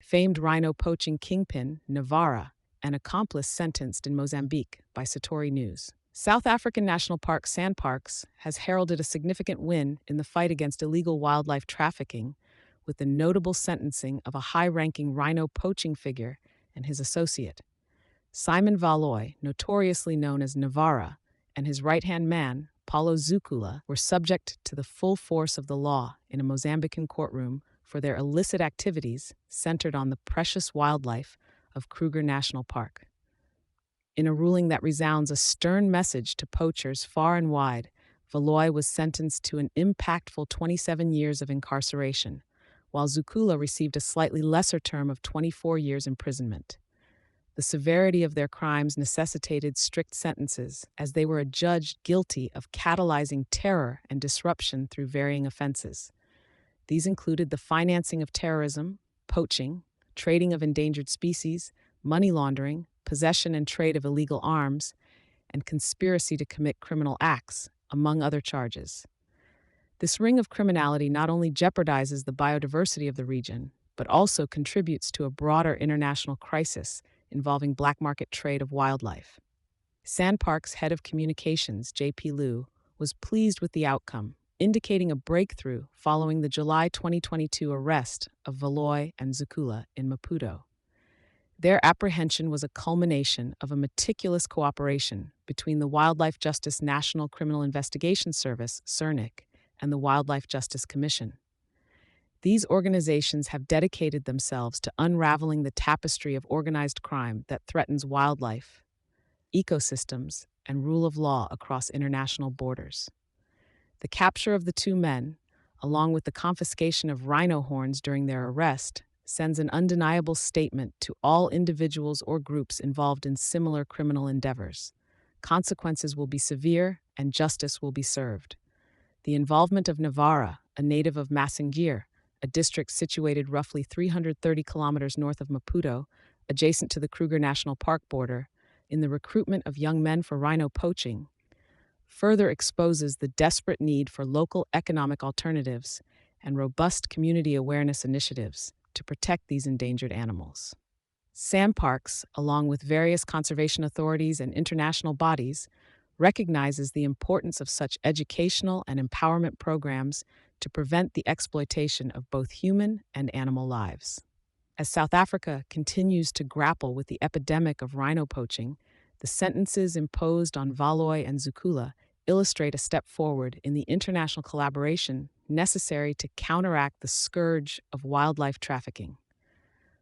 famed rhino poaching kingpin Navarra, an accomplice sentenced in Mozambique by Satori News. South African National Park SANParks has heralded a significant win in the fight against illegal wildlife trafficking, with the notable sentencing of a high-ranking rhino poaching figure and his associate. Simon Valoy, notoriously known as Navarra, and his right-hand man, Paulo Zukula, were subject to the full force of the law in a Mozambican courtroom for their illicit activities centered on the precious wildlife of Kruger National Park. In a ruling that resounds a stern message to poachers far and wide, Valoy was sentenced to an impactful 27 years of incarceration, while Zukula received a slightly lesser term of 24 years imprisonment. The severity of their crimes necessitated strict sentences, as they were adjudged guilty of catalyzing terror and disruption through varying offenses. These included the financing of terrorism, poaching, trading of endangered species, money laundering, possession and trade of illegal arms, and conspiracy to commit criminal acts, among other charges. This ring of criminality not only jeopardizes the biodiversity of the region, but also contributes to a broader international crisis involving black market trade of wildlife. SANParks' head of communications, J.P. Liu, was pleased with the outcome, indicating a breakthrough following the July 2022 arrest of Valoy and Zukula in Maputo. Their apprehension was a culmination of a meticulous cooperation between the Wildlife Justice National Criminal Investigation Service, CERNIC, and the Wildlife Justice Commission. These organizations have dedicated themselves to unraveling the tapestry of organized crime that threatens wildlife, ecosystems, and rule of law across international borders. The capture of the two men, along with the confiscation of rhino horns during their arrest, sends an undeniable statement to all individuals or groups involved in similar criminal endeavors. Consequences will be severe and justice will be served. The involvement of Navarra, a native of Masingir, a district situated roughly 330 kilometers north of Maputo, adjacent to the Kruger National Park border, in the recruitment of young men for rhino poaching, further exposes the desperate need for local economic alternatives and robust community awareness initiatives to protect these endangered animals. SANParks, along with various conservation authorities and international bodies, recognizes the importance of such educational and empowerment programs to prevent the exploitation of both human and animal lives. As South Africa continues to grapple with the epidemic of rhino poaching, the sentences imposed on Valoy and Zukula illustrate a step forward in the international collaboration necessary to counteract the scourge of wildlife trafficking.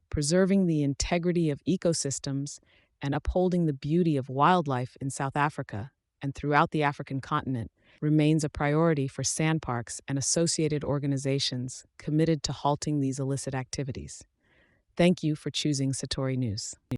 Preserving the integrity of ecosystems and upholding the beauty of wildlife in South Africa and throughout the African continent remains a priority for SANParks and associated organizations committed to halting these illicit activities. Thank you for choosing Satori News.